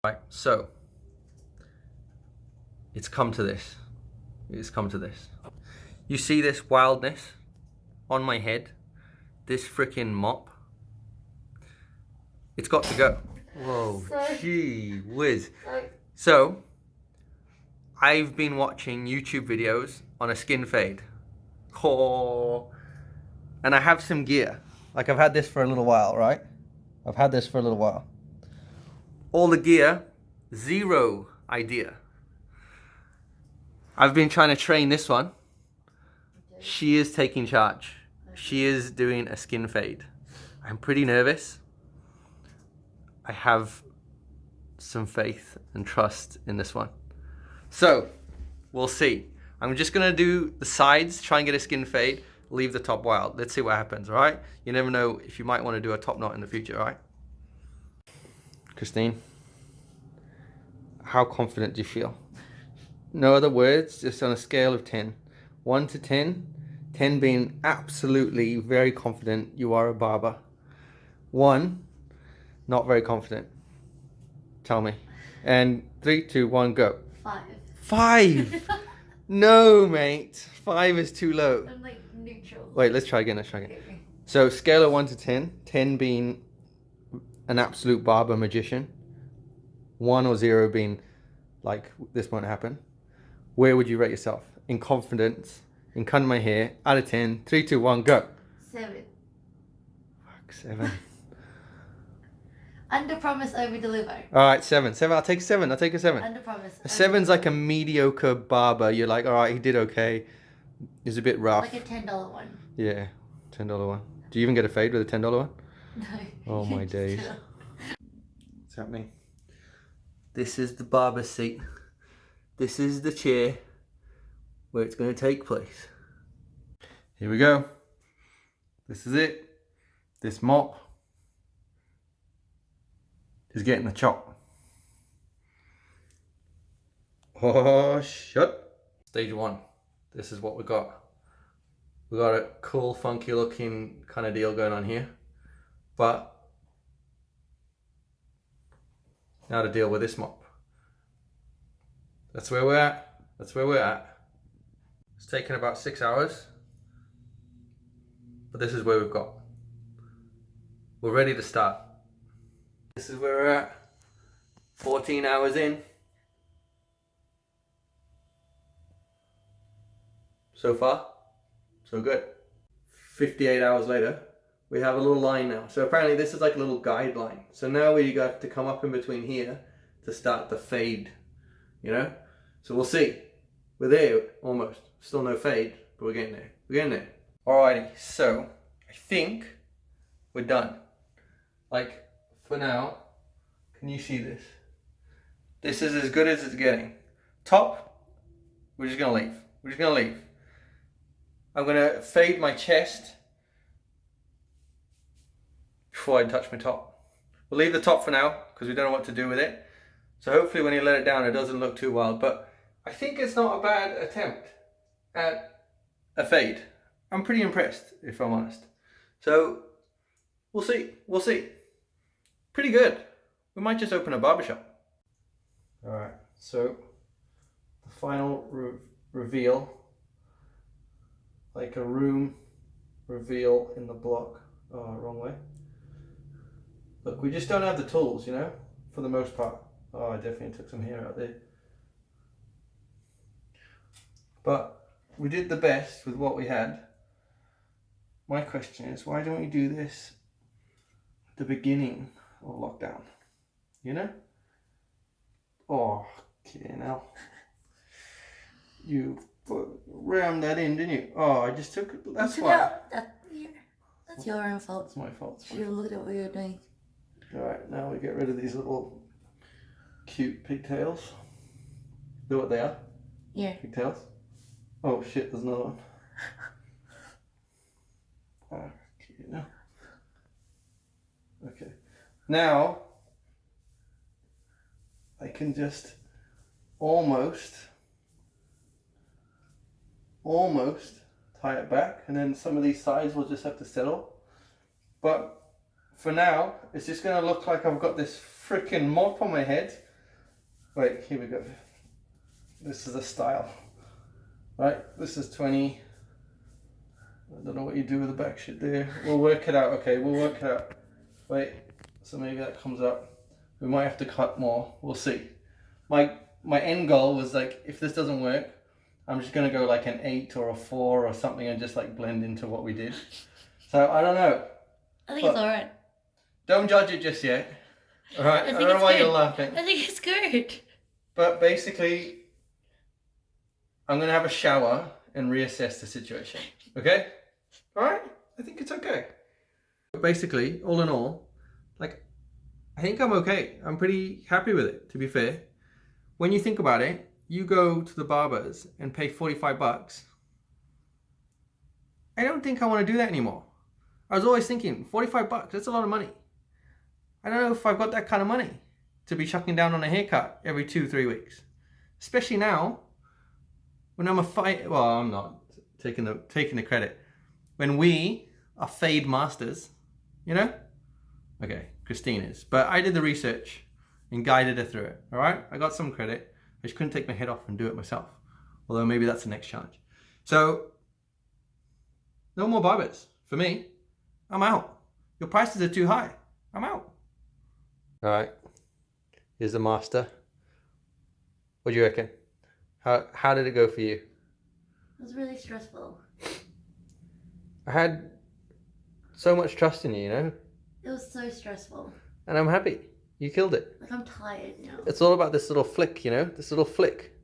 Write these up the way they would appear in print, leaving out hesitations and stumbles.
Right, so it's come to this. It's come to this. You see this wildness on my head? This freaking mop? It's got to go. Whoa, gee whiz. So, I've been watching YouTube videos on a skin fade. Oh, and I have some gear. Like I've had this for a little while, right? I've had this for a little while. All the gear, zero idea. I've been trying to train this one. She is taking charge. She is doing a skin fade. I'm pretty nervous. I have some faith and trust in this one. So, we'll see. I'm just gonna do the sides, try and get a skin fade, leave the top wild. Let's see what happens, all right? You never know if you might wanna do a top knot in the future, all right? Christine, how confident do you feel? No other words, just on a scale of 10. 1 to 10, 10 being absolutely very confident you are a barber. 1, not very confident. Tell me. And 3, 2, 1, go. 5. 5? No, mate. 5 is too low. I'm like neutral. Wait, let's try again. Okay. So scale of 1 to 10, 10 being an absolute barber magician, 1 or 0 being like this won't happen. Where would you rate yourself? In confidence, in cutting my hair, out of 10, 3, 2, 1, go. 7. Fuck, 7. Under promise, over deliver. All right, 7. 7. I'll take 7. I'll take a 7. Under promise. A 7's like a mediocre barber. You're like, all right, he did okay. He's a bit rough. Like a $10 one. Yeah, $10 one. Do you even get a fade with a $10 one? No. Oh my days. What's happening? This is the barber seat. This is the chair where it's going to take place. Here we go. This is it. This mop is getting the chop. Oh, shut. Stage 1. This is what we got. We got a cool, funky looking kind of deal going on here. But now to deal with this mop. That's where we're at. That's where we're at. It's taken about 6 hours. But this is where we've got. We're ready to start. This is where we're at. 14 hours in. So far, so good. 58 hours later, we have a little line now. So apparently this is like a little guideline. So now we got to come up in between here to start the fade, you know? So we'll see. We're there almost. Still no fade, but we're getting there. We're getting there. Alrighty, so I think we're done. Like, for now, can you see this? This is as good as it's getting. Top, we're just gonna leave. We're just gonna leave. I'm gonna fade my chest before I touch my top. We'll leave the top for now because we don't know what to do with it. So hopefully when you let it down, it doesn't look too wild. But I think it's not a bad attempt at a fade. I'm pretty impressed, if I'm honest. So we'll see. We'll see. Pretty good. We might just open a barbershop. All right. So the final reveal. Like a room reveal in the block. Oh, wrong way. Look, we just don't have the tools, you know, for the most part. Oh, I definitely took some hair out there. But we did the best with what we had. My question is, why don't we do this at the beginning of lockdown? You know? Oh, okay, now. You rammed that in, didn't you? Oh, I just took it. That's why. That's your own fault. It's my fault. You look at what you're doing. Alright, now we get rid of these little cute pigtails. Know what they are? Yeah. Pigtails. Oh shit, there's another one. Okay, now. Okay. Now, I can just almost tie it back, and then some of these sides will just have to settle. But for now, it's just going to look like I've got this freaking mop on my head Wait, here we go. This is the style. Right, this is 20. I don't know what you do with the back shit there. We'll work it out. Okay, we'll work it out. Wait, so maybe that comes up. We might have to cut more. We'll see. My end goal was like, if this doesn't work, I'm just gonna go like an 8 or a 4 or something and just like blend into what we did. So I don't know. I think it's alright. Don't judge it just yet. Alright? I think don't know it's why good. you're laughing. I think it's good. But basically, I'm gonna have a shower and reassess the situation. Okay? Alright? I think it's okay. But basically, all in all, like, I think I'm okay. I'm pretty happy with it, to be fair. When you think about it, you go to the barbers and pay 45 bucks. I don't think I want to do that anymore. I was always thinking, 45 bucks, that's a lot of money. I don't know if I've got that kind of money to be chucking down on a haircut every 2-3 weeks. Especially now, when I'm I'm not taking the credit. When we are fade masters, you know? Okay, Christine is. But I did the research and guided her through it, all right? I got some credit. I just couldn't take my head off and do it myself. Although maybe that's the next challenge. So, no more barbers for me. I'm out. Your prices are too high. I'm out. All right. Here's the master. What do you reckon? How did it go for you? It was really stressful. I had so much trust in you, you know? It was so stressful. And I'm happy. You killed it. Like, I'm tired now. It's all about this little flick, you know? This little flick.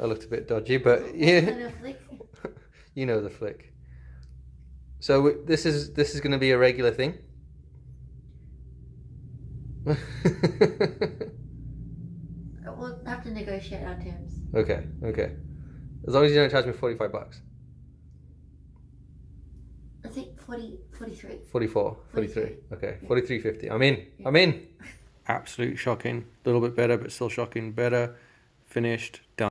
I looked a bit dodgy, but yeah. What kind of flick? You know the flick. So this is going to be a regular thing. We'll have to negotiate our terms. Okay. As long as you don't charge me 45 bucks. I think 43. 44, 43. Okay, 43.50. I'm in. Absolute shocking. A little bit better, but still shocking. Better. Finished. Done.